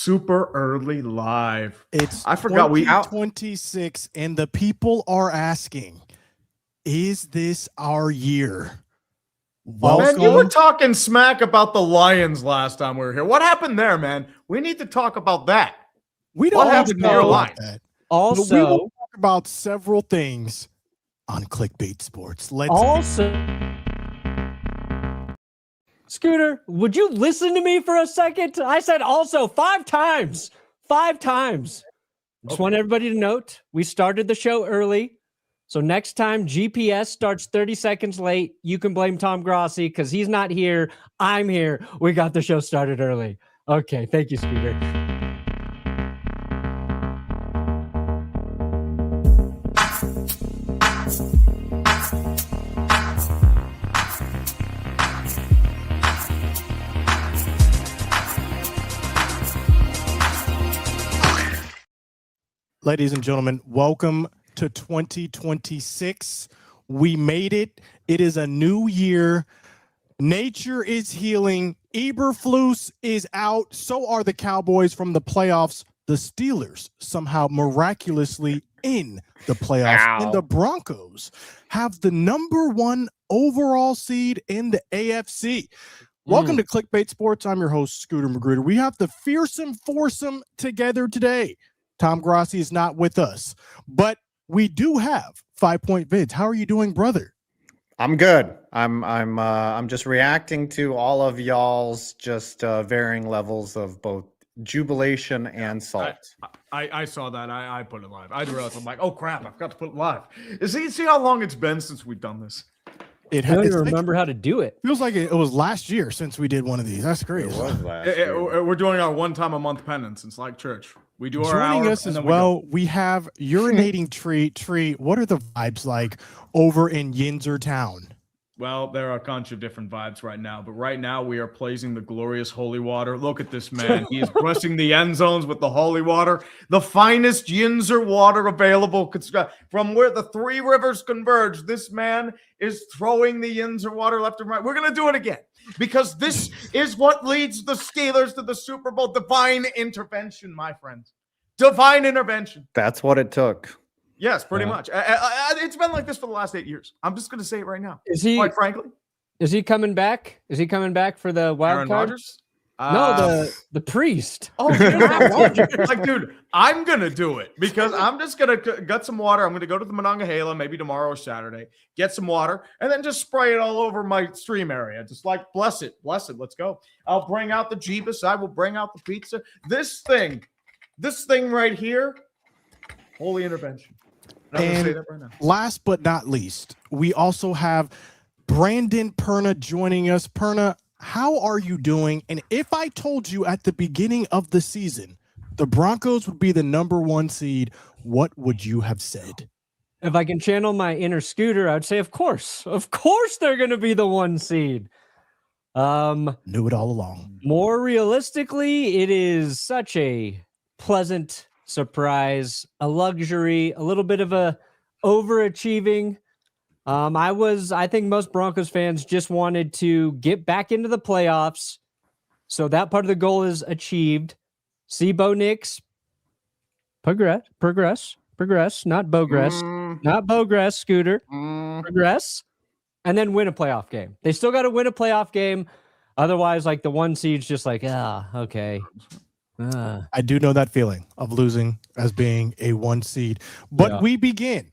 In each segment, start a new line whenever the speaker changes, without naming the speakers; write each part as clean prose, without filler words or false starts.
super early live.
I forgot 2026, and the people are asking, is this our year?
Man, you were talking smack about the Lions last time we were here. What happened there, man? We need to talk about that.
We don't
what happened to your line?
Also,
we will talk about several things on Clickbait Sports.
Scooter, would you listen to me for a second? I said also 5 times. 5 times. Just want everybody to note, we started the show early. So next time GPS starts 30 seconds late, you can blame Tom Grossi because he's not here. I'm here. We got the show started early. Okay, thank you, Scooter.
Ladies and gentlemen, welcome to 2026. We made it. It is a new year. Nature is healing. Eberflus is out. So are the Cowboys from the playoffs. The Steelers somehow miraculously in the playoffs. And the Broncos have the #1 overall seed in the AFC. Welcome to Clickbait Sports. I'm your host, Scooter Magruder. We have the fearsome foursome together today. Tom Grossi is not with us, but we do have 5 Point Vids. How are you doing, brother?
I'm good. I'm just reacting to all of y'all's just varying levels of both jubilation and salt.
I saw that. I put it live. I realized I'm like, oh crap, I forgot to put it live. See how long it's been since we've done this?
I don't even remember how to do it.
Feels like it was last year since we did one of these. That's crazy.
It was last year.
We're doing our 1 time a month penance. It's like church. We do our
Joining
hour,
us as well, we have urinating tree. What are the vibes like over in Yinzer Town?
Well, there are a bunch of different vibes right now, but right now we are praising the glorious holy water. Look at this man. He is blessing the end zones with the holy water, the finest Yinzer water available. From where the 3 rivers converge, this man is throwing the Yinzer water left and right. We're going to do it again because this is what leads the Steelers to the Super Bowl. Divine intervention, my friends. Divine intervention.
That's what it took.
Yes, pretty much. It's been like this for the last 8 years. I'm just going to say it right now.
Is he?
Quite frankly,
is he coming back? Is he coming back for the wild card? No, the priest.
Oh, like, dude, I'm gonna do it because I'm just gonna gut some water. I'm gonna go to the Monongahela maybe tomorrow or Saturday, get some water, and then just spray it all over my stream area. Just like bless it. Let's go. I'll bring out the Jeebus. I will bring out the pizza. This thing right here, holy intervention.
And last but not least, we also have Brandon Perna joining us. Perna, how are you doing? And if I told you at the beginning of the season the Broncos would be the #1 seed, what would you have said?
If I can channel my inner Scooter, I would say, of course they're going to be the 1 seed.
Knew it all along.
More realistically, it is such a pleasant surprise, a luxury, a little bit of a overachieving. I think most Broncos fans just wanted to get back into the playoffs. So that part of the goal is achieved. See Bo Nix progress, not Bogress, not Bogress, Scooter, progress, and then win a playoff game. They still got to win a playoff game. Otherwise, like the 1 seed's just like, okay.
I do know that feeling of losing as being a 1 seed. But we begin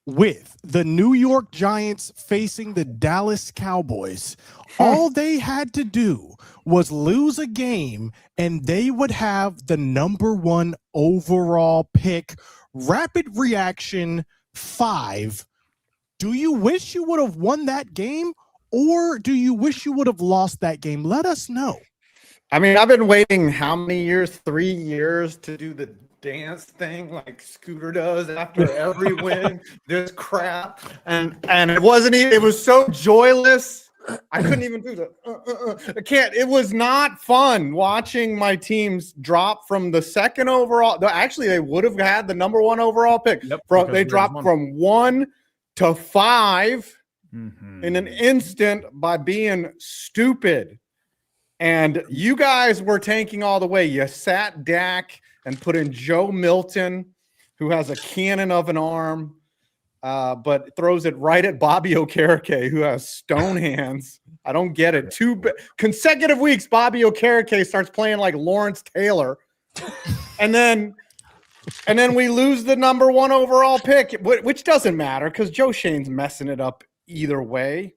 with the New York Giants facing the Dallas Cowboys. All they had to do was lose a game, and they would have the #1 overall pick. Rapid reaction 5. Do you wish you would have won that game, or do you wish you would have lost that game? Let us know.
I mean, I've been waiting how many years? 3 years to do the dance thing like Scooter does after every win. This crap, and it wasn't even. It was so joyless. I couldn't even do the. I can't. It was not fun watching my teams drop from the 2nd overall. Actually, they would have had the #1 overall pick.
Yep,
they dropped from 1 to 5 in an instant by being stupid. And you guys were tanking all the way. You sat Dak and put in Joe Milton, who has a cannon of an arm, but throws it right at Bobby Okereke, who has stone hands. I don't get it. Consecutive weeks, Bobby Okereke starts playing like Lawrence Taylor. And then we lose the number 1 overall pick, which doesn't matter because Joe Shane's messing it up either way.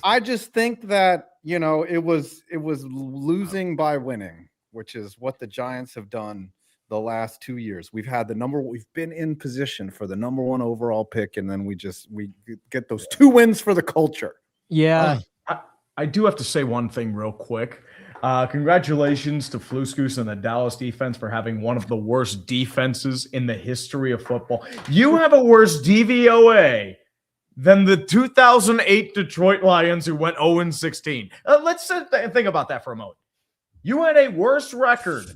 I just think that, it was losing by winning, which is what the Giants have done the last 2 years. We've been in position for the number 1 overall pick, and then we get those 2 wins for the culture.
Yeah.
I do have to say one thing real quick. Congratulations to Fluskus and the Dallas defense for having one of the worst defenses in the history of football. You have a worse DVOA than the 2008 Detroit Lions, who went 0-16. Let's think about that for a moment. You had a worse record,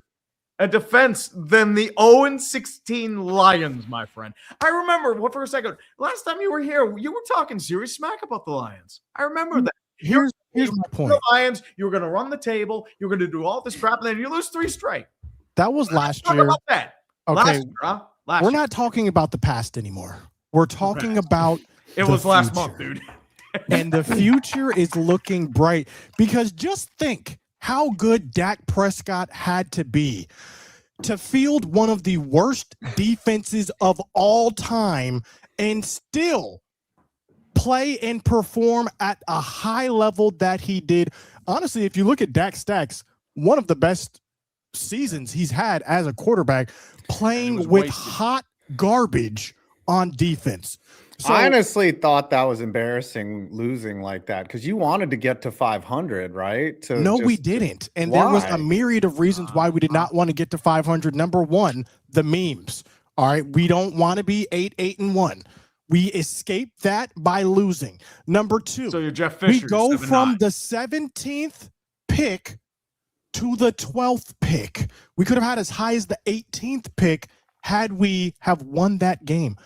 a defense, than the 0-16 Lions, my friend. I remember, for a second, last time you were here, you were talking serious smack about the Lions. I remember that.
Here's my point.
The Lions, you were going to run the table. You were going to do all this crap, and then you lose 3 straight.
That was last
Talk
year.
about that.
Okay,
Last year, huh?
we're not talking about the past anymore. We're talking about
it
the
was last
future.
month, dude.
And the future is looking bright because just think how good Dak Prescott had to be to field one of the worst defenses of all time and still play and perform at a high level that he did. Honestly, if you look at Dak's stats, one of the best seasons he's had as a quarterback, playing with hot garbage on defense. So,
I honestly thought that was embarrassing losing like that because you wanted to get to 500, right?
No, we didn't. And there was a myriad of reasons why we did not want to get to 500. Number 1, the memes. All right. We don't want to be 8-1. We escaped that by losing. Number 2,
so you're Jeff Fisher,
we go from the 17th pick to the 12th pick. We could have had as high as the 18th pick had we have won that game.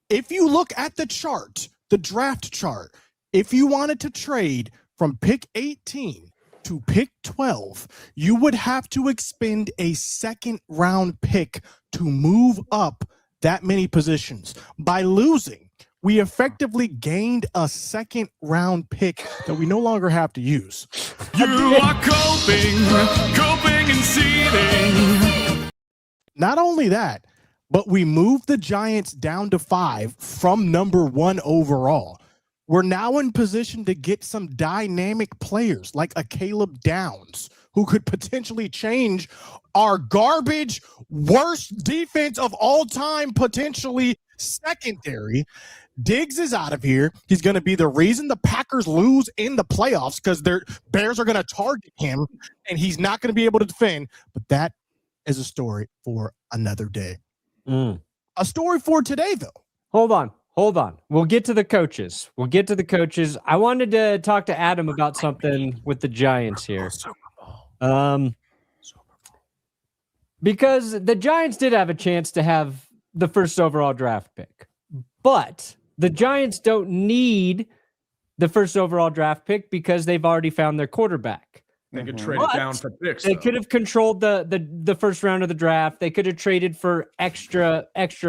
If you look at the chart, the draft chart, if you wanted to trade from pick 18 to pick 12, you would have to expend a 2nd round pick to move up that many positions. By losing, we effectively gained a 2nd round pick that we no longer have to use.
You are coping and seething.
Not only that, but we moved the Giants down to 5 from number 1 overall. We're now in position to get some dynamic players like a Caleb Downs, who could potentially change our garbage, worst defense of all time, potentially secondary. Diggs is out of here. He's going to be the reason the Packers lose in the playoffs because their Bears are going to target him, and he's not going to be able to defend. But that is a story for another day. A story for today, though.
Hold on. We'll get to the coaches. I wanted to talk to Adam about something with the Giants here. Because the Giants did have a chance to have the 1st overall draft pick, but the Giants don't need the 1st overall draft pick because they've already found their quarterback.
They could trade it down for picks.
They could have controlled the first round of the draft. They could have traded for extra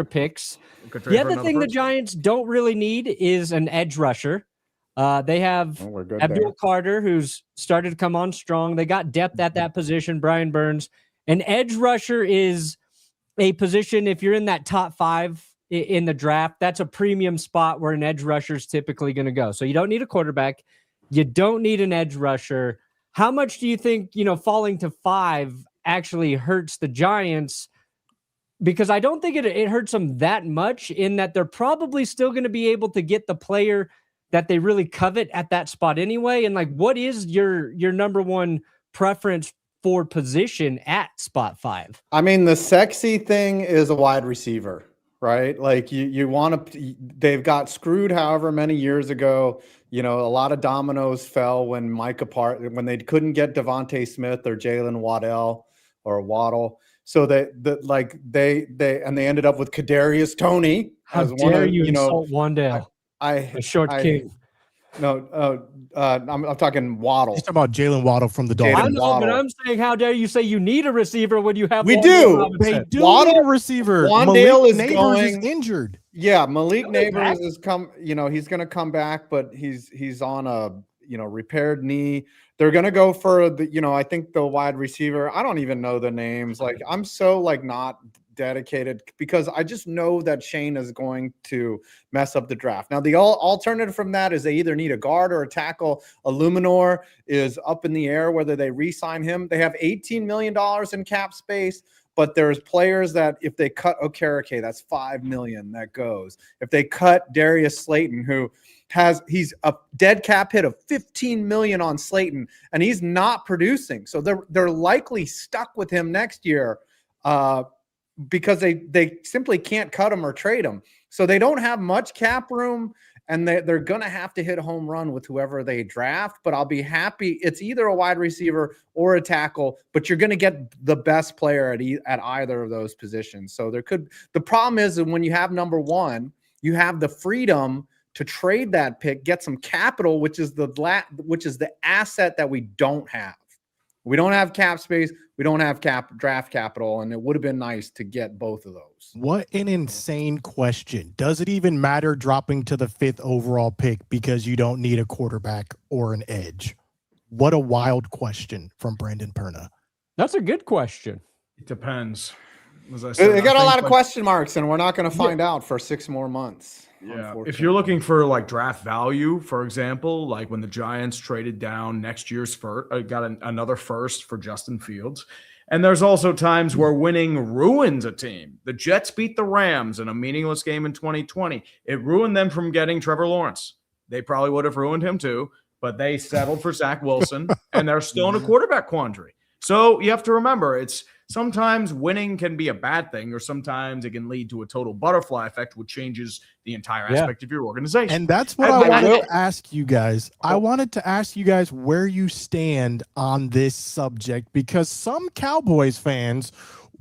picks. The other thing the Giants don't really need is an edge rusher. They have Abdul Carter, who's started to come on strong. They got depth at that position, Brian Burns. An edge rusher is a position, if you're in that top 5 in the draft, that's a premium spot where an edge rusher is typically going to go. So you don't need a quarterback. You don't need an edge rusher. How much do you think, falling to 5 actually hurts the Giants? Because I don't think it hurts them that much, in that they're probably still going to be able to get the player that they really covet at that spot anyway. And what is your number 1 preference for position at spot 5?
I mean, the sexy thing is a wide receiver, right? You want to, they've got screwed however many years ago. A lot of dominoes fell when when they couldn't get Devontae Smith or Jalen Waddell or Waddle. So they ended up with Kadarius Toney.
How dare you insult Wandale, a short king.
No, I'm talking Waddle.
He's talking about Jalen Waddle from the
Jalen
I
Dolphins.
know, but
Waddle.
I'm saying, how dare you say you need a receiver when you have
We
Wandale
do.
Robinson?
They do
Waddle-
need a receiver.
Wandale
Malik
is
Neighbors
going-
is injured.
Yeah, Malik
Coming
Neighbors
back?
is he's going to come back, but he's on a, repaired knee. They're going to go for the, I think the wide receiver. I don't even know the names. Like, I'm so not dedicated because I just know that Shane is going to mess up the draft. Now, the alternative from that is they either need a guard or a tackle. Illuminor is up in the air whether they re-sign him. They have $18 million in cap space, but there's players that if they cut Okereke, that's $5 million that goes. If they cut Darius Slayton, he's a dead cap hit of $15 million on Slayton, and he's not producing. So they're likely stuck with him next year. Because they simply can't cut him or trade him. So they don't have much cap room, and they're going to have to hit a home run with whoever they draft. But I'll be happy. It's either a wide receiver or a tackle, but you're going to get the best player at either of those positions. So the problem is that when you have number one, you have the freedom to trade that pick, get some capital, which is the asset that we don't have. We don't have cap space. We don't have draft capital, and it would have been nice to get both of those.
What an insane question. Does it even matter dropping to the 5th overall pick because you don't need a quarterback or an edge? What a wild question from Brandon Perna.
That's a good question.
It depends. As I said,
They got
I
a lot
think,
of question marks, and we're not going to find out for 6 more months.
Yeah, if you're looking for draft value, for example, like when the Giants traded down next year's first, got another first for Justin Fields. And there's also times where winning ruins a team. The Jets beat the Rams in a meaningless game in 2020. It ruined them from getting Trevor Lawrence. They probably would have ruined him too, but they settled for Zach Wilson, and they're still in a quarterback quandary. So you have to remember, it's sometimes winning can be a bad thing, or sometimes it can lead to a total butterfly effect, which changes the entire aspect of your organization.
And that's what I wanted to ask you guys. I wanted to ask you guys where you stand on this subject, because some Cowboys fans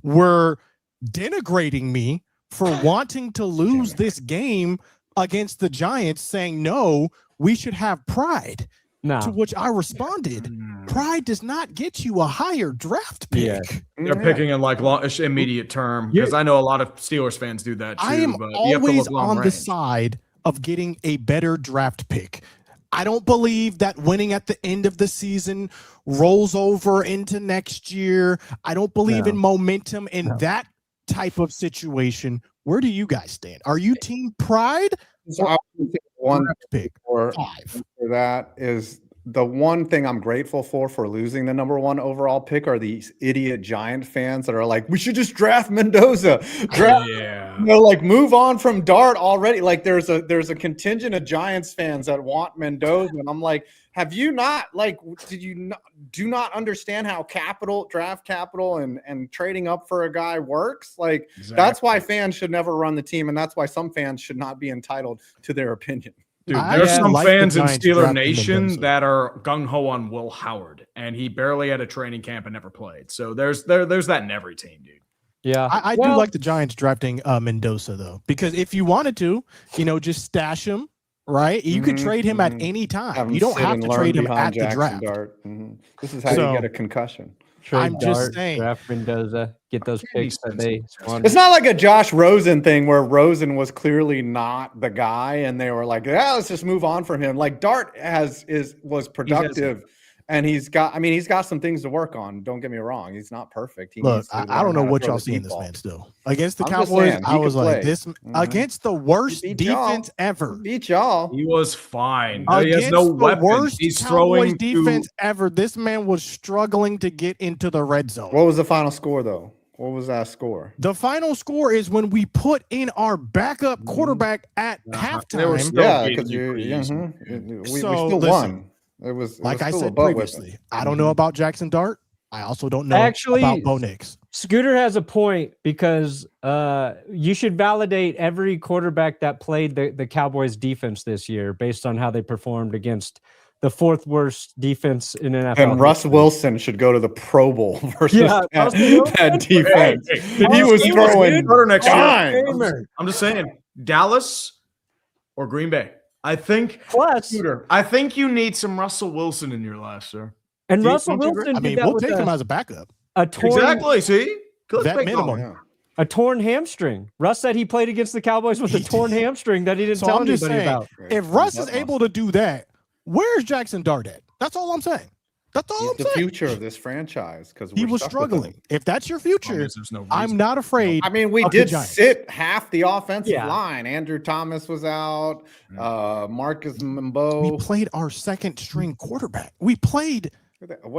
were denigrating me for wanting to lose this game against the Giants, saying, no, we should have pride.
No.
To which I responded, pride does not get you a higher draft pick.
Yeah.
They're picking in immediate term, because I know a lot of Steelers fans do that too.
I am
but you have to
always
look long
on the
range.
side of getting a better draft pick. I don't believe that winning at the end of the season rolls over into next year. I don't believe in momentum in that type of situation. Where do you guys stand? Are you team pride?
So I would think one
Draft pick
for
5.
that is the one thing I'm grateful for losing the number 1 overall pick are these idiot Giant fans that are like, we should just draft Mendoza.
Yeah.
Move on from Dart already. Like there's a contingent of Giants fans that want Mendoza, and I'm like, have you not do not understand how draft capital and trading up for a guy works? Like That's why fans should never run the team, and that's why some fans should not be entitled to their opinion.
Dude,
I
there's some
like the
fans in
Giants
Steeler
drafting
Nation
Mendoza.
that are gung-ho on Will Howard, and he barely had a training camp and never played. So there's that in every team, dude.
Yeah.
I do like the Giants drafting Mendoza, though, because if you wanted to, just stash him, right? You could trade him at any time. You don't have to trade him at the draft.
This is how you get a concussion.
I'm just saying.
Draft Mendoza, get those picks that they squandered.
It's not like a Josh Rosen thing where Rosen was clearly not the guy, and they were like, "Yeah, let's just move on from him." Like Dart was productive, and he's got some things to work on. Don't get me wrong; he's not perfect.
Look, I don't know what y'all see in this man still. Against the
I'm just
Cowboys,
saying,
I
he
was
could
like,
play.
this against the worst
He beat y'all.
defense ever.
Beat y'all.
He was fine. He
Against
has no
the
weapons.
worst
He's
Cowboys
throwing
defense ever. This man was struggling to get into the red zone.
What was the final score, though? What was that score?
The final score is when we put in our backup quarterback at
They were
halftime.
still
Yeah,
beating
because
you pretty easily.
we
So,
still
listen,
won. It was
Like I
still a
said
butt whipping.
previously, I don't know about Jackson Dart. I also don't know
Actually,
about Bo Nix.
Scooter has a point, because you should validate every quarterback that played the Cowboys defense this year based on how they performed against the 4th worst defense in NFL.
And Russ Wilson should go to the Pro Bowl versus
Russ Wilson.
that defense. He was
He
throwing
better next year.
dimes.
I'm just saying, Dallas or Green Bay. I think
Plus,
Scooter, I think you need some Russell Wilson in your life, sir.
and
Do you-
Russell
don't you agree?
Wilson
I
did
mean,
that
we'll
with
take him as a backup.
a torn
Exactly. See,
Vet minimum.
Yeah.
a torn hamstring. Russ said he played against the Cowboys with a
He
torn
did.
hamstring that he didn't
So
tell
I'm just
anybody
saying,
about.
if Russ is
That's
able to do that, where's Jackson Dart at? That's all I'm saying. That's all
He's
I'm
the
saying.
future of this franchise because
He was struggling. If that's your future,
There's no
I'm
reason.
not afraid.
I mean, we
of the
did
Giants.
sit half the offensive
Yeah.
line. Andrew Thomas was out. Marcus
We
Mbo.
played our second string quarterback. We played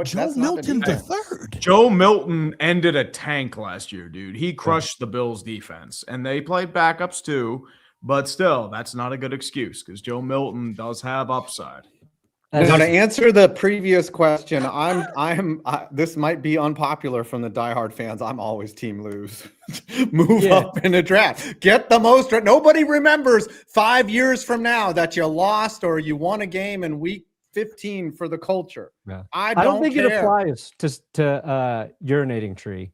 Joe Milton the third.
Joe Milton ended a tank last year, dude. He crushed the Bills defense, and they played backups too. But still, that's not a good excuse because Joe Milton does have upside.
Now, to answer the previous question, this might be unpopular from the diehard fans. I'm always team lose. Move up in the draft. Get the most. Nobody remembers 5 years from now that you lost or you won a game in week 15 for the culture.
Yeah.
I
don't think it
care.
applies to urinating tree.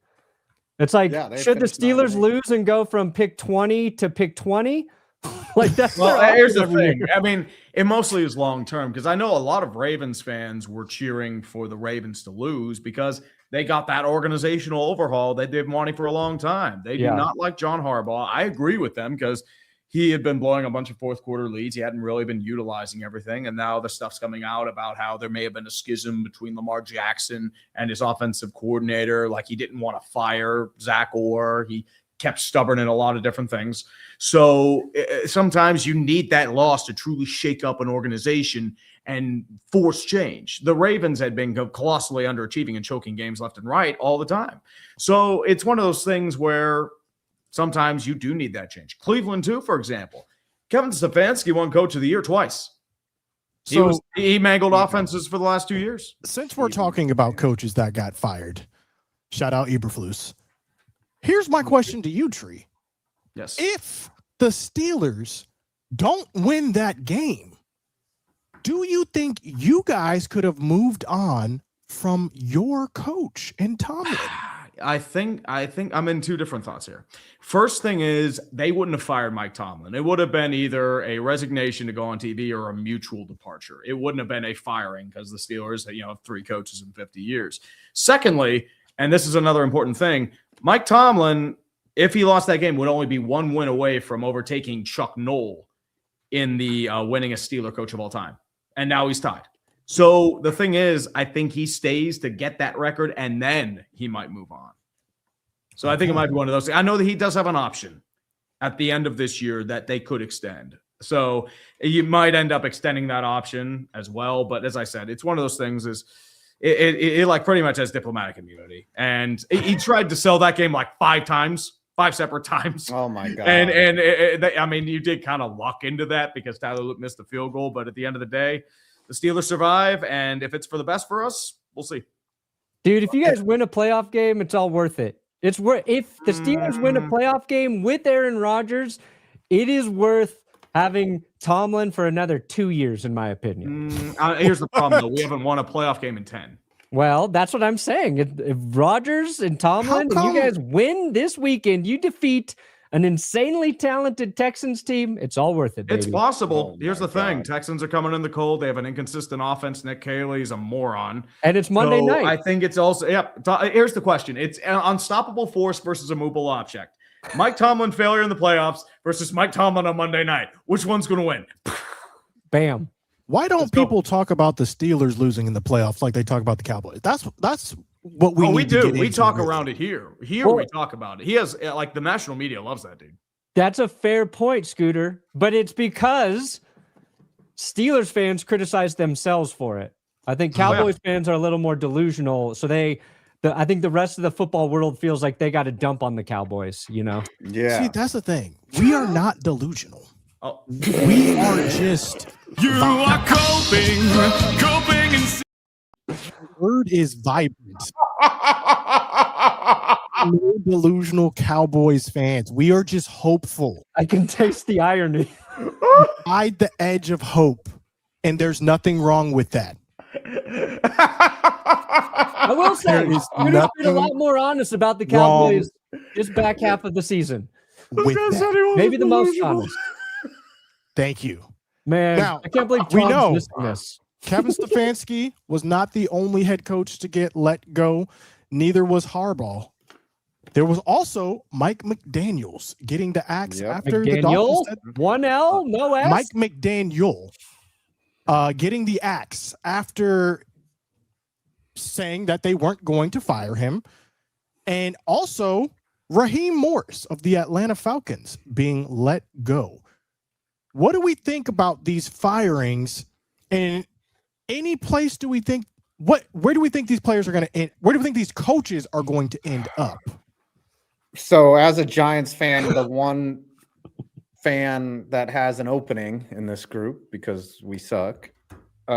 It's like,
Yeah, they
should the
finished
Steelers
9-8.
lose and go from pick 20 to pick 20? Like that's
Well,
their
here's the
option every
thing.
year.
I mean, it mostly is long term because I know a lot of Ravens fans were cheering for the Ravens to lose because they got that organizational overhaul that they've wanted for a long time. They do
Yeah.
not like John Harbaugh. I agree with them because he had been blowing a bunch of fourth quarter leads. He hadn't really been utilizing everything. And now the stuff's coming out about how there may have been a schism between Lamar Jackson and his offensive coordinator. Like he didn't want to fire Zach Orr. He kept stubborn in a lot of different things. So sometimes you need that loss to truly shake up an organization and force change. The Ravens had been colossally underachieving and choking games left and right all the time. So it's one of those things where sometimes you do need that change. Cleveland, too, for example. Kevin Stefanski won Coach of the Year twice.
So
He mangled offenses for the last 2 years.
since we're talking about coaches that got fired, shout out Eberflus. Here's my question to you, Tree.
Yes.
If the Steelers don't win that game, do you think you guys could have moved on from your coach and Tomlin?
I think I'm in two different thoughts here. First thing is they wouldn't have fired Mike Tomlin. It would have been either a resignation to go on TV or a mutual departure. It wouldn't have been a firing because the Steelers, have 3 coaches in 50 years. Secondly, and this is another important thing, Mike Tomlin, if he lost that game, would only be 1 win away from overtaking Chuck Noll in the winningest Steeler coach of all time. And now he's tied. So the thing is, I think he stays to get that record, and then he might move on. So I think it might be one of those. I know that he does have an option at the end of this year that they could extend. So you might end up extending that option as well. But as I said, it's one of those things is it like pretty much has diplomatic immunity. And he tried to sell that game like 5 separate times.
Oh my God.
And I mean, you did kind of luck into that because Tyler Luke missed the field goal. But at the end of the day, the Steelers survive. And if it's for the best for us, we'll see.
Dude, if you guys win a playoff game, it's all worth it. It's worth if the Steelers win a playoff game with Aaron Rodgers, it is worth having Tomlin for another 2 years, in my opinion.
Here's the problem, though. We haven't won a playoff game in 10.
Well, that's what I'm saying. If Rodgers and Tomlin and you guys win this weekend, you defeat an insanely talented Texans team, it's all worth it, baby.
It's possible.
Oh
Here's
my
the thing.
God.
Texans are coming in the cold. They have an inconsistent offense. Nick Caley's a moron.
And it's Monday night.
I think it's also, here's the question. It's an unstoppable force versus a movable object. Mike Tomlin failure in the playoffs versus Mike Tomlin on Monday night. Which one's going to win?
Bam.
Why don't
Let's go.
people talk about the Steelers losing in the playoffs like they talk about the Cowboys? That's what we
we
need to
do.
get
We
into,
talk
really.
around it here. Here we talk about it. He has, like, the national media loves that dude.
That's a fair point, Scooter, but it's because Steelers fans criticize themselves for it. I think Cowboys fans are a little more delusional, so I think the rest of the football world feels like they got to dump on the Cowboys,
Yeah.
See, that's the thing. We are not delusional.
Oh,
We are just
You are coping and
the word is vibrant. No delusional Cowboys fans. We are just hopeful.
I can taste the irony.
Hide the edge of hope. And there's nothing wrong with that.
I will say,
There is
Scooter's been a lot
nothing
more honest about the
wrong
Cowboys this back half of the season.
With that.
Maybe the most honest.
Thank you.
Man,
Now,
I can't believe
we
Tom's
know.
missing this.
Kevin Stefanski was not the only head coach to get let go. Neither was Harbaugh. There was also Mike McDaniels getting the axe after the
McDaniel,
Dolphins.
1L, no S.
Mike McDaniel getting the axe after saying that they weren't going to fire him. And also Raheem Morris of the Atlanta Falcons being let go. What do we think about these firings? And any place do we think where do we think these players are going to end? Where do we think these coaches are going to end up?
So as a Giants fan, the one fan that has an opening in this group because we suck. When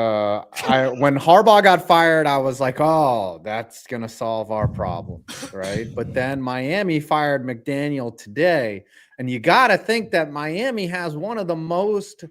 Harbaugh got fired, I was like, oh, that's going to solve our problem, right? But then Miami fired McDaniel today, and you got to think that Miami has one of the most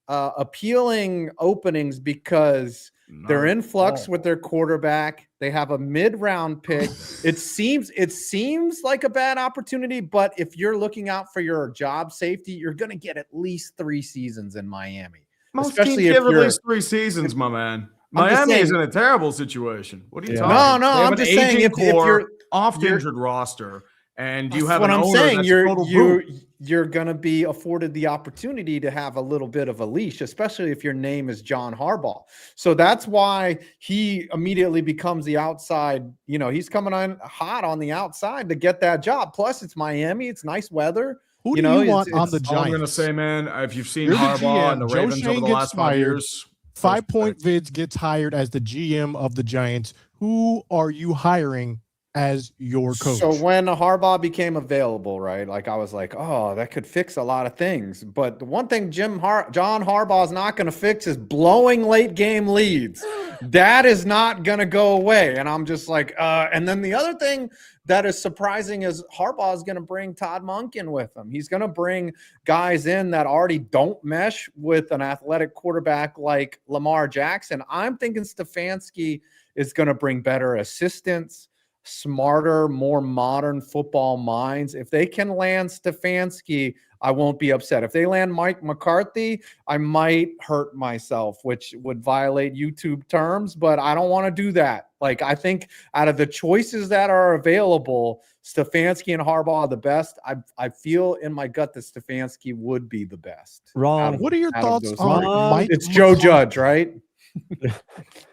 appealing openings because they're in flux with their quarterback. They have a mid-round pick. It seems like a bad opportunity, but if you're looking out for your job safety, you're going to get at least 3 seasons in Miami.
Most
Especially
teams
if
give at
you're
least 3 seasons, my man.
I'm just
Miami is
saying-
in a terrible situation. What are you
Yeah.
talking?
No,
They have
I'm
an
just saying
aging
if you're
oft-injured roster, and you
that's
have
what
an
I'm
owner
saying.
that's a total boot.
You're going to be afforded the opportunity to have a little bit of a leash, especially if your name is John Harbaugh. So that's why he immediately becomes the outside. You know, he's coming on hot on the outside to get that job. Plus, it's Miami. It's nice weather.
Who
You
do
know,
you want
it's-
on the
All I'm
Giants?
going to say, man, if you've seen
You're the
Harbaugh and the
GM. Joe
Ravens over
Shane
the
gets
last 5
fired.
years,
5 Point Vids gets hired as the GM of the Giants. Who are you hiring as your coach?
So when Harbaugh became available, right, like I was like, oh, that could fix a lot of things. But the one thing John Harbaugh is not going to fix is blowing late game leads. That is not going to go away. And I'm just like, and then the other thing that is surprising is Harbaugh is going to bring Todd Monken with him. He's going to bring guys in that already don't mesh with an athletic quarterback like Lamar Jackson. I'm thinking Stefanski is going to bring better assistants, smarter, more modern football minds. If they can land Stefanski, I won't be upset. If they land Mike McCarthy, I might hurt myself, which would violate YouTube terms, but I don't want to do that. Like, I think out of the choices that are available, Stefanski and Harbaugh are the best. I feel in my gut that Stefanski would be the best.
Wrong.
What are your
out of
thoughts
those
on
three.
Mike?
It's Joe Judge, right?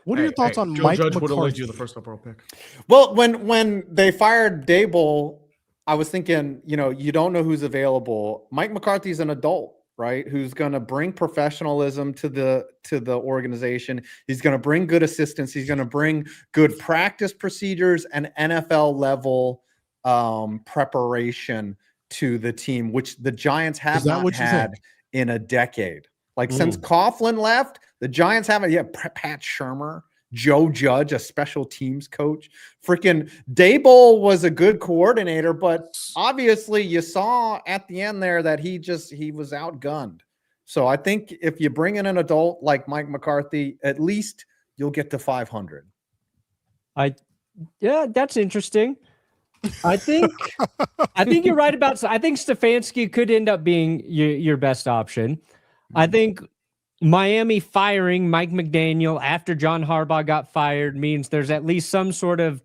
What are your thoughts on
Joe
Mike
Judge would have led
McCarthy?
you the first overall pick.
Well, when they fired Dable, I was thinking, you know, you don't know who's available. Mike McCarthy's an adult, right? Who's going to bring professionalism to the organization. He's going to bring good assistance. He's going to bring good practice procedures and NFL level preparation to the team, which the Giants have not had in a decade. Like since Coughlin left, the Giants haven't. Yeah, Pat Shurmur, Joe Judge, a special teams coach. Freaking Daboll was a good coordinator, but obviously you saw at the end there that he was outgunned. So I think if you bring in an adult like Mike McCarthy, at least you'll get to 500.
Yeah, that's interesting. I think you're right about. I think Stefanski could end up being your best option. I think Miami firing Mike McDaniel after John Harbaugh got fired means there's at least some sort of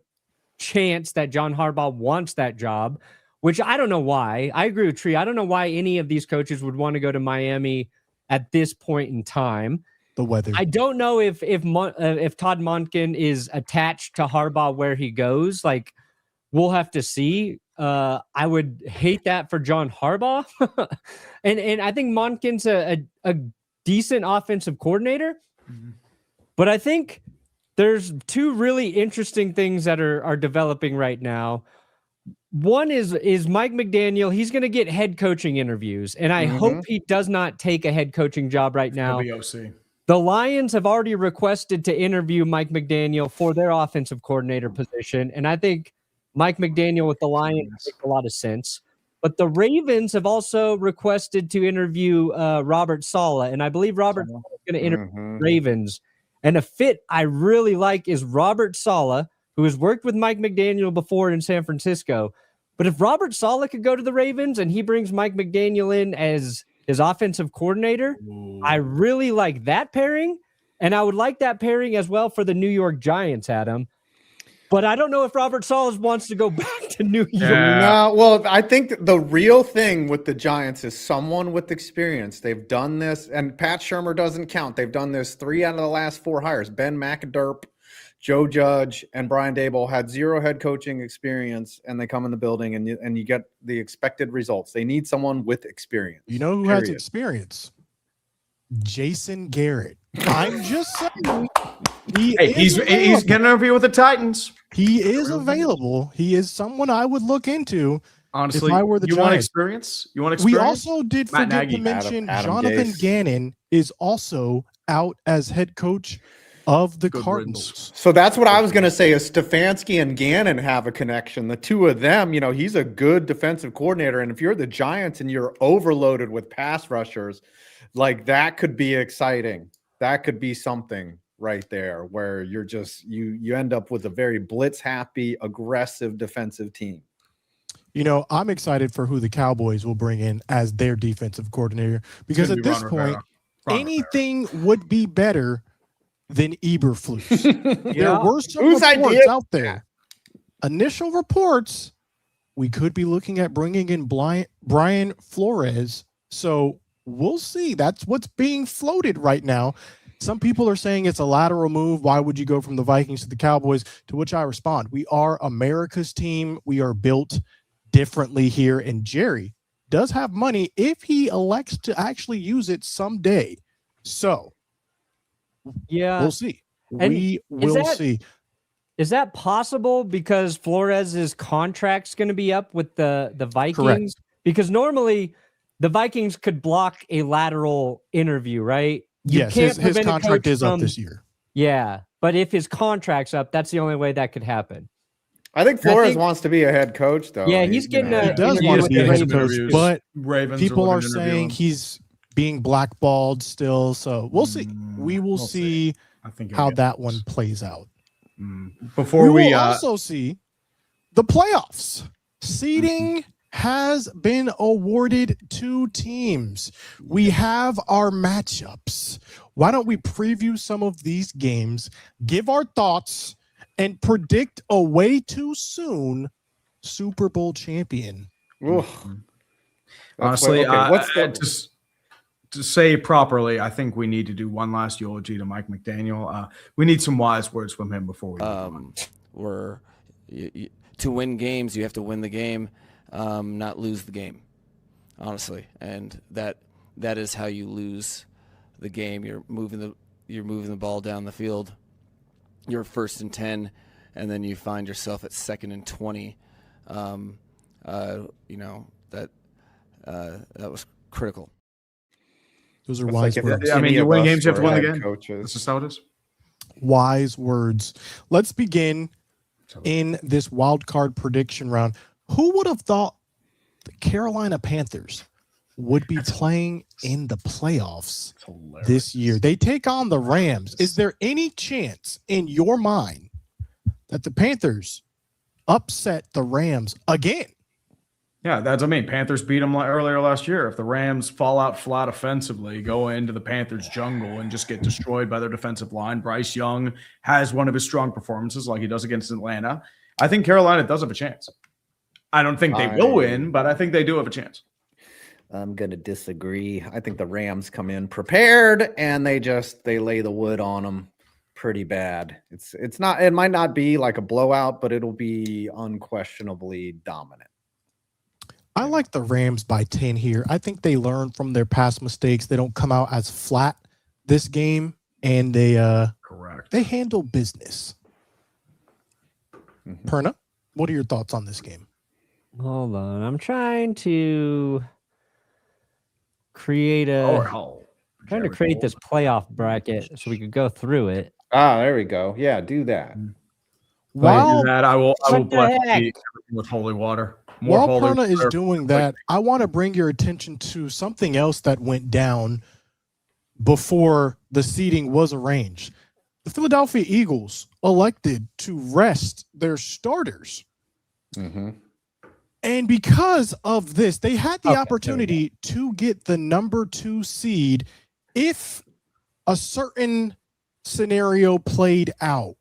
chance that John Harbaugh wants that job, which I don't know why. I agree with Tree. I don't know why any of these coaches would want to go to Miami at this point in time.
The weather.
I don't know if Todd Monken is attached to Harbaugh where he goes. Like, we'll have to see. I would hate that for John Harbaugh. and I think Monken's a decent offensive coordinator. But I think there's 2 really interesting things that are developing right now. One is Mike McDaniel. He's going to get head coaching interviews, and I hope he does not take a head coaching job right now.
WOC.
The Lions have already requested to interview Mike McDaniel for their offensive coordinator position, and I think Mike McDaniel with the Lions makes a lot of sense. But the Ravens have also requested to interview Robert Saleh, and I believe Robert Saleh is going to interview the Ravens. And a fit I really like is Robert Saleh, who has worked with Mike McDaniel before in San Francisco. But if Robert Saleh could go to the Ravens and he brings Mike McDaniel in as his offensive coordinator. I really like that pairing, and I would like that pairing as well for the New York Giants, Adam. But I don't know if Robert Saleh wants to go back to New York.
No, well, I think the real thing with the Giants is someone with experience. They've done this, and Pat Shurmur doesn't count. They've done this 3 out of the last 4 hires. Ben McAdurp, Joe Judge, and Brian Daboll had 0 head coaching experience, and they come in the building, and you get the expected results. They need someone with experience.
You know who has experience? Jason Garrett. I'm just saying.
He's getting an interview with the Titans.
He is available. He is someone I would look into.
Honestly,
if I were the
you
Giants.
want experience? You want experience?
We also did
Matt
forget
Nagy.
to mention
Adam
Jonathan
Gase.
Gannon is also out as head coach of the
Good
Cardinals.
So that's what I was going to say is Stefanski and Gannon have a connection. The two of them, he's a good defensive coordinator. And if you're the Giants and you're overloaded with pass rushers, like that could be exciting. That could be something right there where you're just, you end up with a very blitz happy, aggressive defensive team.
I'm excited for who the Cowboys will bring in as their defensive coordinator because at this point, anything would be better than Eberflus. There were some reports out there. Initial reports, we could be looking at bringing in Brian Flores. So we'll see. That's what's being floated right now. Some people are saying it's a lateral move. Why would you go from the Vikings to the Cowboys? To which I respond, we are America's team. We are built differently here. And Jerry does have money if he elects to actually use it someday. So we'll see. We will see.
Is that possible because Flores' contract's going to be up with the Vikings?
Correct.
Because normally the Vikings could block a lateral interview, right?
Yes, his contract is up this year.
Yeah, but if his contract's up, that's the only way that could happen.
I think Flores wants to be a head coach, though.
Yeah, he's getting
he does want to be a head coach, but
Ravens
people are saying he's being blackballed still. So we'll see. We will see how that one plays out.
Before we
will also see the playoffs. Seeding has been awarded 2 teams. We have our matchups. Why don't we preview some of these games, give our thoughts, and predict a way too soon Super Bowl champion?
Honestly, to say properly, I think we need to do one last eulogy to Mike McDaniel. We need some wise words from him before we
to win games, you have to win the game, not lose the game, honestly. And that is how you lose the game. You're moving the ball down the field. You're 1st and 10, and then you find yourself at 2nd and 20. That was critical.
Those are wise words.
I mean, you win games, you have to win the game. This is how it is.
Wise words. Let's begin in this wild card prediction round. Who would have thought the Carolina Panthers would be playing in the playoffs this year? They take on the Rams. Is there any chance in your mind that the Panthers upset the Rams again?
Yeah, Panthers beat them earlier last year. If the Rams fall out flat offensively, go into the Panthers jungle and just get destroyed by their defensive line, Bryce Young has one of his strong performances like he does against Atlanta. I think Carolina does have a chance. I don't think they will win, but I think they do have a chance.
I'm going to disagree. I think the Rams come in prepared and they lay the wood on them pretty bad. It might not be like a blowout, but it'll be unquestionably dominant.
I like the Rams by 10 here. I think they learn from their past mistakes. They don't come out as flat this game, and they handle business. Perna, what are your thoughts on this game?
Hold on. I'm trying to create this playoff bracket so we could go through it.
There we go. Yeah, do that.
While
I will bless you with holy water.
While Perna is doing that, I want to bring your attention to something else that went down before the seeding was arranged. The Philadelphia Eagles elected to rest their starters. And because of this, they had the
Okay,
opportunity to get the number 2 seed if a certain scenario played out.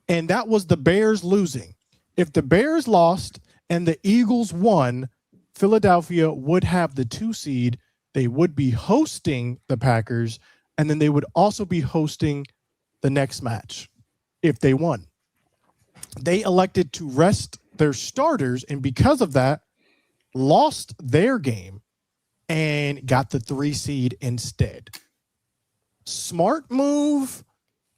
And that was the Bears losing. If the Bears lost and the Eagles won, Philadelphia would have the 2 seed. They would be hosting the Packers, and then they would also be hosting the next match if they won. They elected to rest their starters, and because of that, lost their game and got the 3 seed instead. Smart move.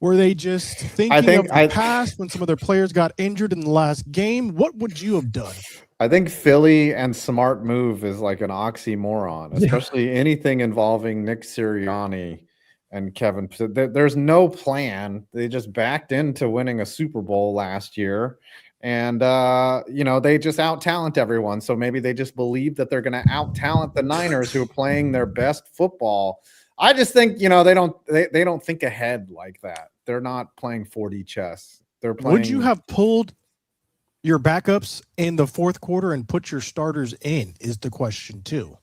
Were they just thinking of the past when some of their players got injured in the last game? What would you have done?
I think Philly and smart move is like an oxymoron, especially anything involving Nick Sirianni and Kevin. There's no plan. They just backed into winning a Super Bowl last year. And, they just out-talent everyone. So maybe they just believe that they're going to out-talent the Niners, who are playing their best football. I just think, they don't think ahead like that. They're not playing 4D chess. They're playing.
Would you have pulled your backups in the fourth quarter and put your starters in is the question too.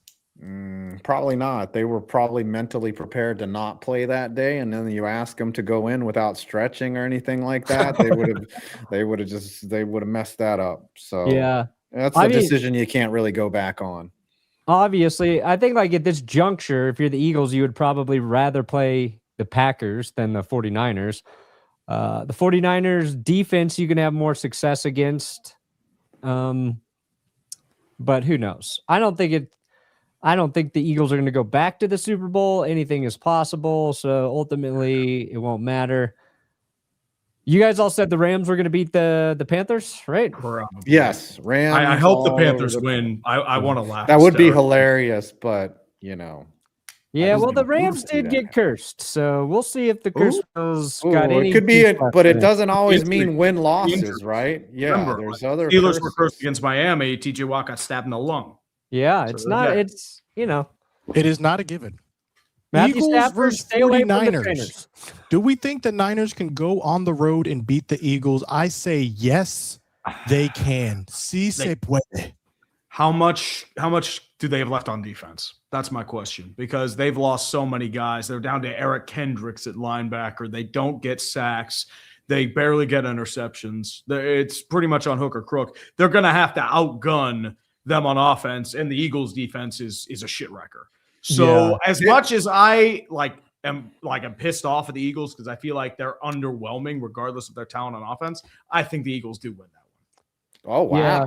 Probably not. They were probably mentally prepared to not play that day, and then you ask them to go in without stretching or anything like that. They would have messed that up. So
yeah,
that's a decision you can't really go back on.
Obviously, I think like at this juncture, if you're the Eagles, you would probably rather play the Packers than the 49ers. The 49ers defense, you can have more success against. But who knows? I don't think the Eagles are going to go back to the Super Bowl. Anything is possible. So ultimately it won't matter. You guys all said the Rams were going to beat the Panthers, right?
Yes. Rams.
I hope the Panthers win. I want to laugh.
That would be hilarious, but
Yeah, well, the Rams did get cursed, so we'll see if the curse got any.
It could be, but it doesn't always mean win losses, right? Yeah,
remember,
there's other.
Steelers were cursed against Miami. TJ Watt got stabbed in the lung.
Yeah, it's not. Yeah. It's
it is not a given.
Matthew
Eagles
Stafford,
versus
stay away from the
49ers.
trainers.
Do we think the Niners can go on the road and beat the Eagles? I say yes, they can. Si se puede.
How much do they have left on defense? That's my question, because they've lost so many guys. They're down to Eric Kendricks at linebacker. They don't get sacks. They barely get interceptions. It's pretty much on hook or crook. They're going to have to outgun them on offense, and the Eagles' defense is a shit wrecker. So as much as I am pissed off at the Eagles because I feel like they're underwhelming regardless of their talent on offense, I think the Eagles do win that one.
Oh, wow.
Yeah.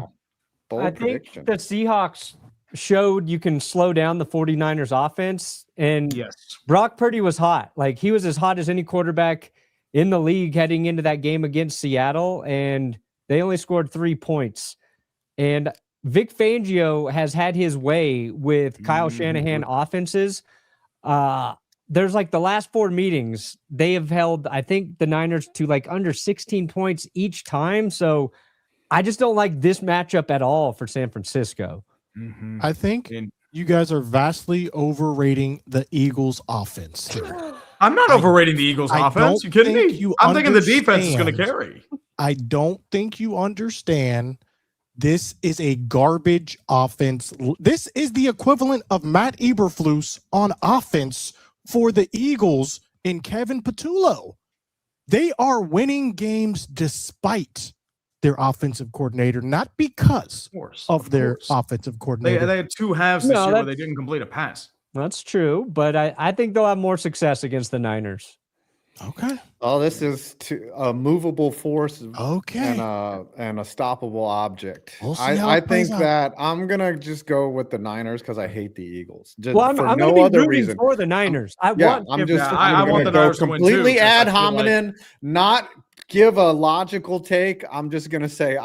Bold
I
prediction.
think the Seahawks showed you can slow down the 49ers offense, and
yes,
Brock Purdy was hot. Like, he was as hot as any quarterback in the league heading into that game against Seattle, and they only scored 3 points. And Vic Fangio has had his way with Kyle Shanahan offenses. There's like the last 4 meetings, they have held, I think, the Niners to like under 16 points each time. So I just don't like this matchup at all for San Francisco.
I think you guys are vastly overrating the Eagles' offense here.
I'm not overrating the Eagles' offense. You kidding me? I'm thinking the defense is going to carry.
I don't think you understand. This is a garbage offense. This is the equivalent of Matt Eberflus on offense for the Eagles in Kevin Patullo. They are winning games despite their offensive coordinator, not because of their offensive coordinator.
They had 2 halves this year where they didn't complete a pass. That's
true, but I think they'll have more success against the Niners.
Okay.
Oh, this is a movable force.
Okay.
And a stoppable object.
We'll see
I think that I'm gonna just go with the Niners because I hate the Eagles. Just
I'm
for
going
no
to be
other
rooting
reason.
for the Niners. I
want the Niners to win
completely
too,
ad
I feel
hominem, not give a logical take. I'm just gonna say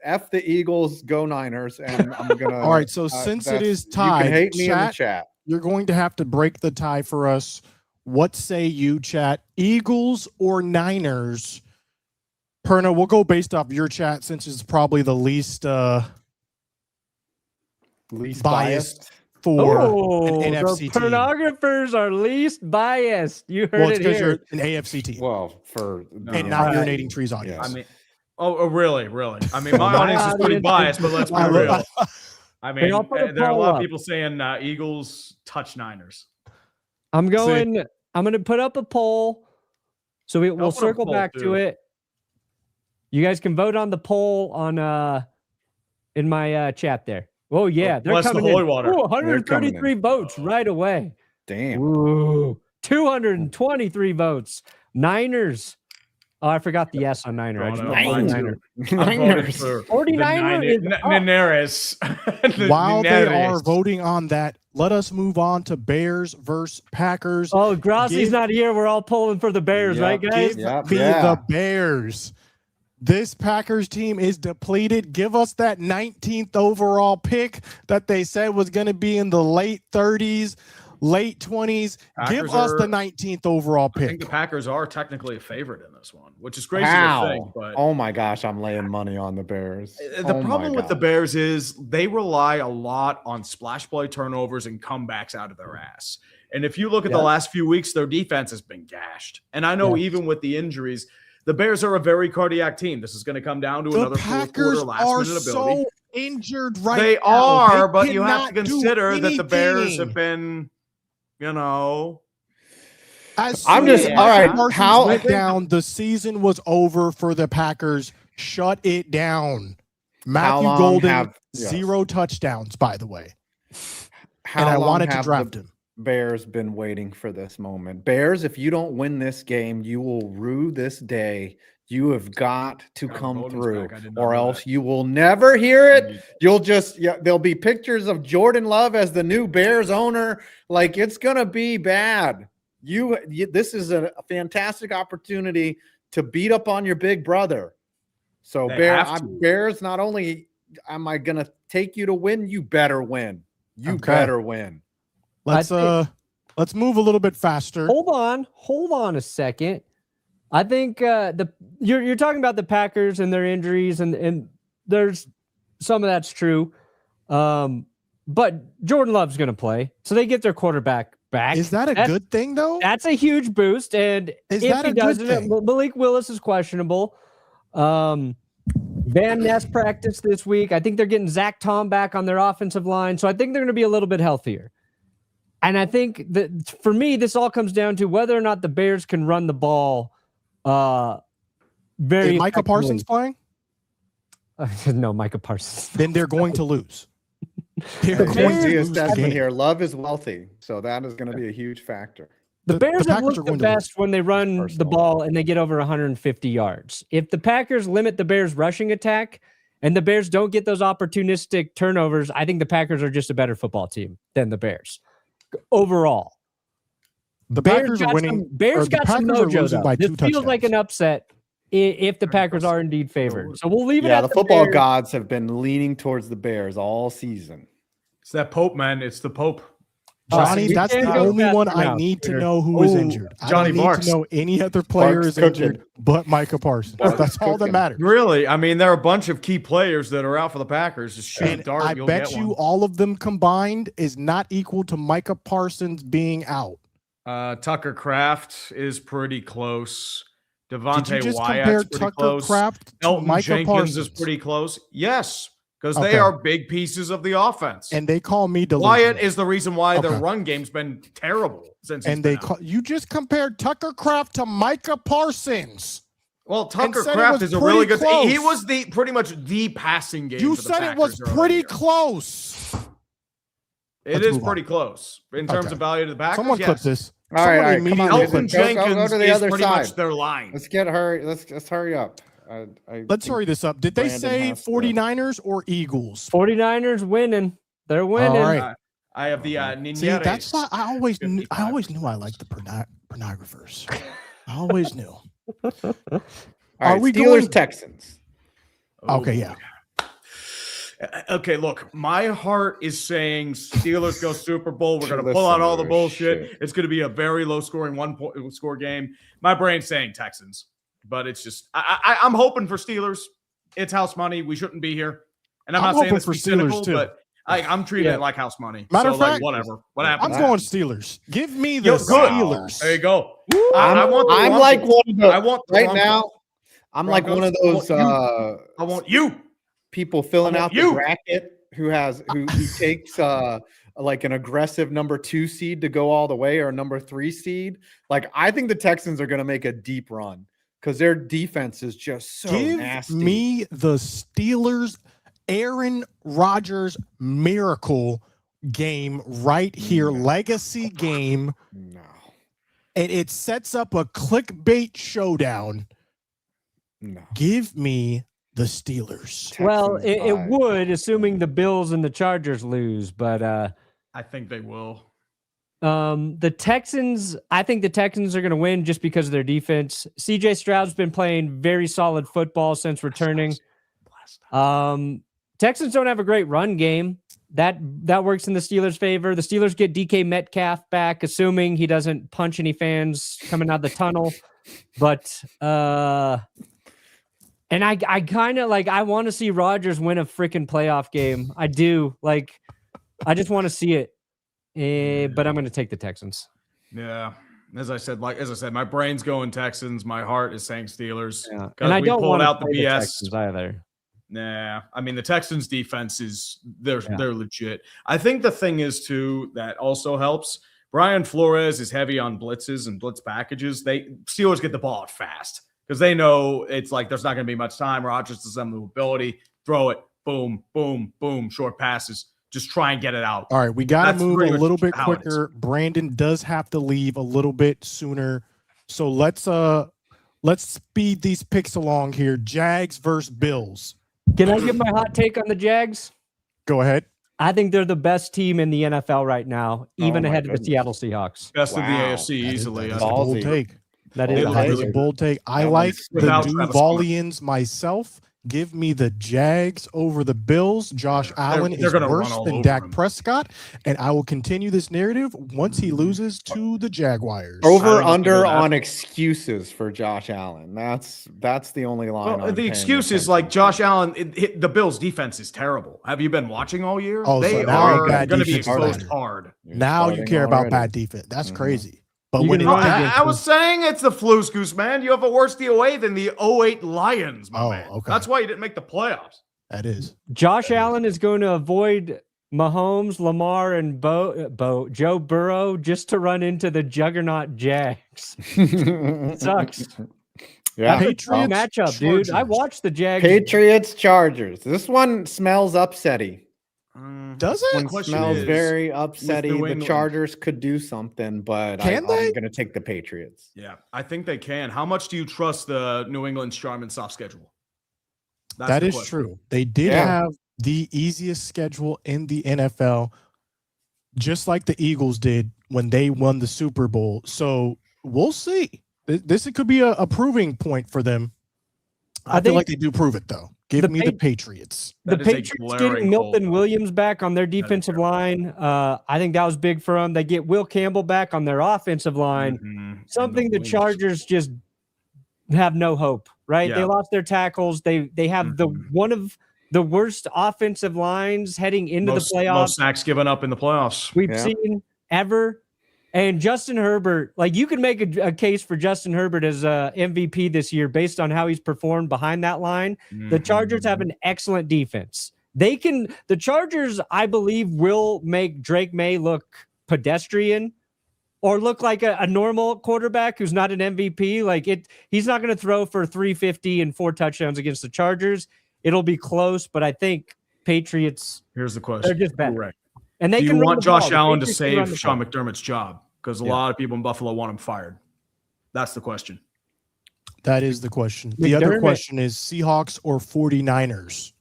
F the Eagles, go Niners, and I'm gonna.
All right. So since it is tied,
you can hate me in the chat.
You're going to have to break the tie for us. What say you, chat? Eagles or Niners? Perna, we'll go based off your chat since it's probably the least biased for an NFC team.
Pornographers are least biased. You heard
well, it's
it
because
here.
you're an AFC team.
Well,
and not urinating trees audience.
I mean, Oh, really? I mean, my
My
audience is pretty
audience
biased,
is-
but let's be real. I mean,
I'll put a
there are a
poll
lot of
up.
people saying Eagles touch Niners.
I'm going to put up a poll. So we'll
put a
circle
poll,
back
too.
to it. You guys can vote on the poll on in my chat there. Oh yeah, they're
Bless the
coming
holy
in.
water.
Ooh,
They're coming
133 votes right away.
Damn.
Ooh, 223 votes. Niners. Oh, I forgot the S on Niner. I just put Niner.
I'm voting for
49er is up.
Niners.
While they are voting on that, let us move on to Bears versus Packers.
Oh, Grossi's
Give-
not here. We're all pulling for the Bears,
Yep.
right, guys?
Yep.
Be
Yeah.
the Bears. This Packers team is depleted. Give us that 19th overall pick that they said was going to be in the late 30s, late 20s. Give
Packers
us the
are-
19th overall
I think
pick.
the Packers are technically a favorite in this one, which is crazy
How?
to think. But
Oh my gosh, I'm laying money on the Bears.
the
Oh my
problem with the
God.
Bears is they rely a lot on splash play turnovers and comebacks out of their ass. And if you look at the last few weeks, their defense has been gashed. And I know even with the injuries, the Bears are a very cardiac team. This is going to come down to
The
another fourth
Packers
quarter, last
are
minute ability.
so injured right
They
now.
are,
They
but you have to
cannot do
consider that the Bears
anything.
have been, you know,
As
I'm
soon
just-
as
all right,
Micah Parsons
how-
went down, the season was over for the Packers. Shut it down. Matthew
long
Golden,
have- yes.
0 touchdowns, by the way.
How
And I
long
wanted to
have
draft
the
him.
Bears been waiting for this moment? Bears, if you don't win this game, you will rue this day. You have got to
God,
come
Golden's
through,
back. I did not
or
know
else
that.
you will never hear it. You'll just, there'll be pictures of Jordan Love as the new Bears owner. Like, it's gonna be bad. This is a fantastic opportunity to beat up on your big brother. So
They have to.
Bears, not only am I gonna take you to win, you better win. You
Okay.
better win.
Let's move a little bit faster.
Hold on a second. I think you're talking about the Packers and their injuries, and there's some of that's true. But Jordan Love's going to play, so they get their quarterback back.
Is that a good thing, though?
That's a huge boost. And
Is
if
that
he
a good
doesn't,
thing?
Malik Willis is questionable. Van Ness practiced this week. I think they're getting Zach Tom back on their offensive line, so I think they're going to be a little bit healthier. And I think that for me, this all comes down to whether or not the Bears can run the ball. Very
Is Micah
effectively.
Parsons playing?
No, Micah Parsons.
Then they're going to lose. They're
The
going
Bears-
to
Easy
lose the
assessment
game.
here. Love is wealthy, so that is going to be a huge factor.
The Bears have
Packers are
looked the
going to lose.
best when they run the
Personally.
ball and they get over 150 yards. If the Packers limit the Bears' rushing attack and the Bears don't get those opportunistic turnovers, I think the Packers are just a better football team than the Bears overall.
The Packers are
got
winning.
Bears
or the
got some
Packers are
mojo,
losing
though.
by
This
2
feels like an
touchdowns.
upset if the Packers are indeed favored. So we'll leave it
Yeah,
at
the football
Bears.
gods have been leaning towards the Bears all season.
it's that Pope, man. It's the Pope.
Johnny,
we
that's
can't
the
go
only
fast
one
enough.
I need to know who is
Ooh,
injured. I
Johnny
don't need
Barks.
to know any other player
Barks
is injured
cooking.
but Micah Parsons. That's all that
cooking.
matters.
Really? I mean, there are a bunch of key players that are out for the Packers. Just shoot a
And
dart,
I
you'll
bet
get
you
one.
all of them combined is not equal to Micah Parsons being out.
Tucker Kraft is pretty close.
Did you
Devontae
just
Wyatt's
compare
pretty
Tucker
close.
Kraft to
Elton
Micah
Jenkins
Parsons?
is pretty close. Yes, because
Okay.
they are big pieces of the offense.
And they call me delusional.
Wyatt is the reason why their
Okay.
run game's been terrible since he's
And they
been out.
call you just compared Tucker Kraft to Micah Parsons.
Well, Tucker
said it
Kraft
was
is a really
pretty
good. He
close.
was pretty much the passing game.
You
for the
said it was
Packers earlier.
pretty close.
It
Let's
is
move on.
pretty close in terms
Okay.
of value to the Packers.
Someone
yes.
clip this.
All right,
Someone
all right, come on,
immediately
Nathan.
Elton
clip this.
Go
Jenkins
to the
is
other
pretty
side.
much their line.
Let's hurry up.
Let's hurry this up. Did they
Brandon
say
has to-
49ers or Eagles?
49ers winning. They're winning.
All right.
I have the
See, that's why I always knew
55.
I liked the pornographers. I always knew.
All
Are
right,
we
Steelers
going-
Texans?
Okay, yeah.
Okay, look, my heart is saying Steelers go Super Bowl. We're going to pull
Listen
out all
to
the
this
bullshit.
shit.
It's going to be a very low scoring score game. My brain's saying Texans, but it's just I'm hoping for Steelers. It's house money. We shouldn't be here. And I'm
I'm
not saying
hoping
this to
for
be
Steelers,
cynical,
too.
but I'm treating it like house money.
Matter
so
of
like
fact,
whatever. What
I'm
happens?
going Steelers. Give me the
Yo, good.
Steelers.
There you go.
I'm
I want the
like
Broncos.
one of the
I want the
right
Broncos.
now. I'm like one of those
I want you.
people filling out the
you.
bracket who takes like an aggressive number 2 seed to go all the way or a number 3 seed. Like I think the Texans are going to make a deep run because their defense is just so nasty.
Give me the Steelers Aaron Rodgers miracle game right here, legacy game.
No.
And it sets up a clickbait showdown.
No.
Give me the Steelers.
Well,
Texans
it
vibe.
would, assuming the Bills and the Chargers lose, but
I think they will.
the Texans, I think the Texans are going to win just because of their defense. CJ Stroud's been playing very solid football since returning. Texans don't have a great run game. That works in the Steelers' favor. The Steelers get DK Metcalf back, assuming he doesn't punch any fans coming out of the tunnel. But and I kind of like, I want to see Rodgers win a freaking playoff game. I do. Like, I just want to see it. But I'm going to take the Texans.
Yeah. As I said, my brain's going Texans. My heart is saying Steelers.
Yeah. And I
we
don't
pulled
want
out
to
the
play the
BS.
Texans either.
Nah, I mean the Texans defense they're legit. I think the thing is too that also helps. Brian Flores is heavy on blitzes and blitz packages. Steelers get the ball out fast because they know it's like there's not going to be much time. Rodgers has some mobility, throw it, boom, boom, boom, short passes. Just try and get it out.
All right, we got to
That's
move
pretty
a
much
little bit
how it is.
quicker. Brandon does have to leave a little bit sooner. So let's speed these picks along here. Jags versus Bills.
Can I give my hot take on the Jags?
Go ahead.
I think they're the best team in the NFL right now, even
my
ahead of the
goodness.
Seattle Seahawks.
Best of the
Wow.
AFC easily.
That is
I
a
think.
bold
Ballsy.
take.
That
Bold
is
take.
That is
really-
a bold take. I
That
like
was
the
without Travis
Duvalians myself. Give me the Jags over the Bills. Josh Allen
they're
is
gonna run
worse
all
than
over
Dak
him.
Prescott, and I will continue this narrative once he loses to the Jaguars.
I
Over
think
under
that-
on excuses for Josh Allen. That's the only line.
Well,
I'm
the
paying
excuse is
attention
like
to.
Josh Allen. The Bills' defense is terrible. Have you been watching all year?
Oh, so
They
now
are
bad
going to be
defense
exposed
matter.
hard.
You're
Now you
starting
care about
already.
bad defense. That's
Mhm.
crazy. But
You
when
can
it's
run
that,
against
I was saying it's the Flues Goose, man. You have a worse DOA than the 08 Lions, my
Oh,
man.
okay.
That's why you didn't make the playoffs.
that is.
Josh Allen is going to avoid Mahomes, Lamar, and Joe Burrow just to run into the juggernaut Jags. Sucks.
Yeah.
That's a tough
Patriots,
matchup, dude. I
Chargers.
watched the Jags.
Patriots, Chargers. This one smells upsetty.
Does
One
it?
question
smells
is,
very
New
upsetty. The
England-
Chargers could do something, but
Can they?
I'm going to take the Patriots.
Yeah, I think they can. How much do you trust the New England's charm and soft schedule? That's
That
the
is
question.
true. They did
Yeah.
have the easiest schedule in the NFL, just like the Eagles did when they won the Super Bowl. So we'll see. This could be a proving point for them. I feel
think
like they do prove it, though. Give
the
me the Patriots.
The
That is a
Patriots
glaring
getting Milton
hole.
Williams back on their defensive line. I think that was big for them. They get Will Campbell back on their offensive line.
Mhm.
Something
And
the
wings.
Chargers just have no hope, right? They
Yeah.
lost their tackles. They have the one of the worst offensive lines heading into
Most
the playoffs
most sacks given up in the playoffs.
we've
Yeah.
seen ever. And Justin Herbert, like you can make a case for Justin Herbert as a MVP this year based on how he's performed behind that line. The Chargers have an excellent defense. The Chargers, I believe, will make Drake May look pedestrian or look like a normal quarterback who's not an MVP. He's not going to throw for 350 and 4 touchdowns against the Chargers. It'll be close, but I think Patriots,
Here's the
they're
question.
just better.
Correct.
And they
Do
can
you
run
want
the ball.
Josh
The
Allen to
Patriots can run
save
the
Sean
ball.
McDermott's job? Because a
Yeah.
lot of people in Buffalo want him fired. That's the question.
That is the question. The other
McDermott-
question is Seahawks or 49ers?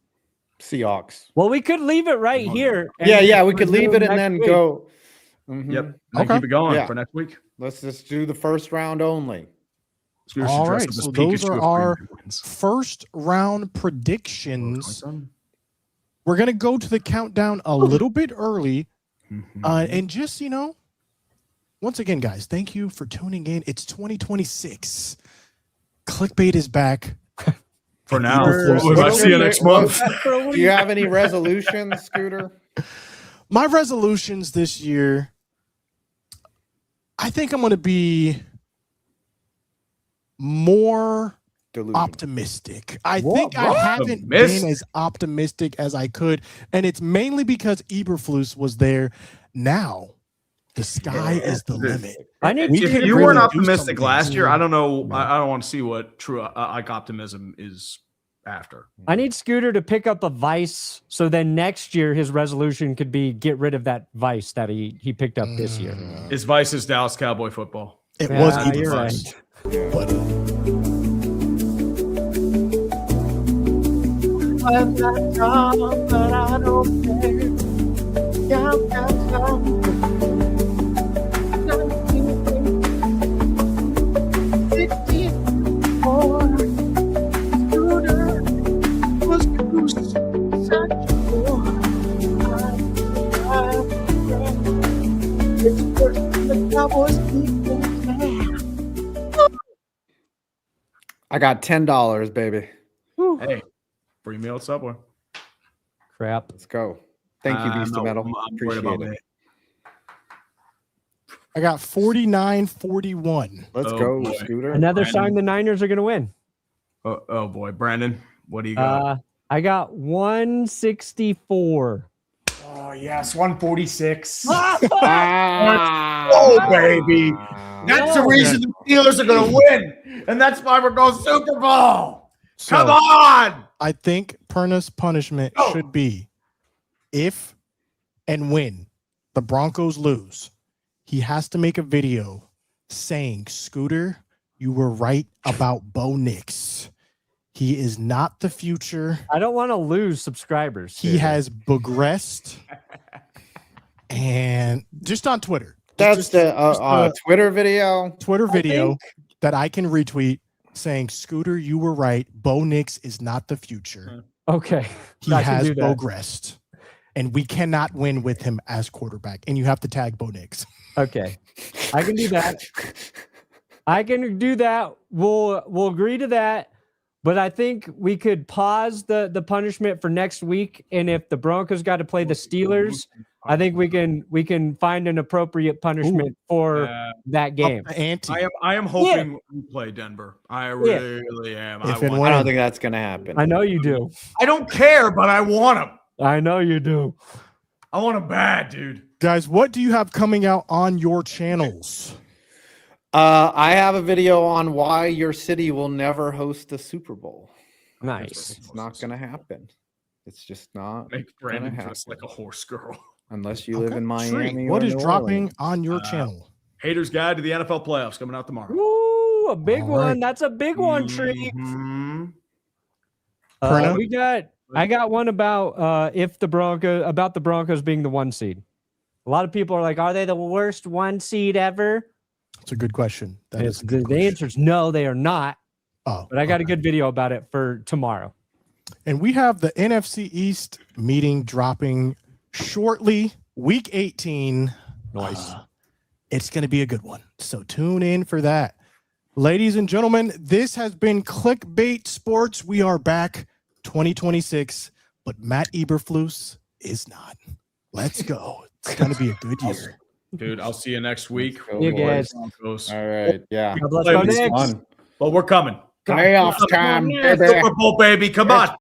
Seahawks.
Well, we could leave it right
Oh,
here.
Yeah, we could leave it and
next
then
week.
go. Mhm.
Yep.
Okay.
Keep it going
Yeah.
for next week.
Let's just do the first round only.
Spears should
All
dress
right,
up as
so
Pikachu
those are
if
our
Green Bay wins.
First round
My
predictions.
son.
We're going to go to the countdown a little bit early.
Mhm.
And just, once again, guys, thank you for tuning in. It's 2026. Clickbait is back.
For now.
For-
We might see you next month.
Do you have any resolutions, Scooter?
My resolutions this year, I think I'm going to be more
delusional.
optimistic. I think I haven't been
Optimistic.
as optimistic as I could, and it's mainly because Eberflus was there. Now, the sky is the limit.
I need
We
you
If
could
to
you
really
weren't
do
optimistic
something.
last year, I don't know. I don't want to see what true like optimism is after.
I need Scooter to pick up a vice, so then next year his resolution could be get rid of that vice that he picked up this year.
His vice is Dallas Cowboy football.
It was
Yeah, you're
Eberflus.
right.
But
I got $10, baby.
Hey, free meal at Subway.
Crap.
Let's go. Thank you, Beast of Metal.
I'm worried
Appreciate
about
it.
me.
I got 49-41.
Let's
Oh,
go,
boy.
Scooter.
Another
Brandon.
sign the Niners are going to win.
Oh boy, Brandon, what do you got?
I got 164.
Oh yes, 146.
Ah.
Oh baby, that's the reason the Steelers are going to win, and that's why we're going Super Bowl.
So,
Come on.
I think Perna's punishment
Oh.
should be if and when the Broncos lose, he has to make a video saying, Scooter, you were right about Bo Nix. He is not the future.
I don't want to lose subscribers.
He has progressed. And just on Twitter.
That's
Just
the Twitter video.
Twitter video
think-
that I can retweet saying, Scooter, you were right. Bo Nix is not the future.
Okay.
He
I can
has
do that.
progressed. And we cannot win with him as quarterback. And you have to tag Bo Nix.
Okay. I can do that. I can do that. We'll agree to that. But I think we could pause the punishment for next week. And if the Broncos got to play the Steelers, I think we can find an appropriate punishment for that game.
Up the ante.
I am hoping we play Denver. I really am.
If
I,
and
want,
I
when.
don't think that's going to happen.
I know you do.
I don't care, but I want them.
I know you do.
I want them bad, dude.
Guys, what do you have coming out on your channels?
I have a video on why your city will never host a Super Bowl.
Nice.
It's not going to happen. It's just not
Make
gonna
Brandon
happen.
dress like a horse girl.
unless you live
Okay,
in
sweet.
Miami.
What
or
is
New
dropping
Orleans.
on your channel?
Haters Guide to the NFL Playoffs coming out tomorrow.
Ooh, a big
All
one.
right.
That's a big one, Tree.
Mhm.
Perna?
I got one about the Broncos being the 1 seed. A lot of people are like, are they the worst 1 seed ever?
It's a good question. That is a
The
good question.
answer is no, they are not.
Oh,
But I got a
okay.
good video about it for tomorrow.
And we have the NFC East meeting dropping shortly, week 18.
Nice.
It's going to be a good one. So tune in for that. Ladies and gentlemen, this has been Clickbait Sports. We are back 2026, but Matt Eberflus is not. Let's go. It's going to be a good year.
Dude, I'll see you next week.
Let's go,
You
boys.
guys.
Broncos.
All right. Yeah.
God bless
Play
go
with
Knicks.
Fun.
But we're coming.
Playoff time, baby.
Super Bowl, baby. Come on.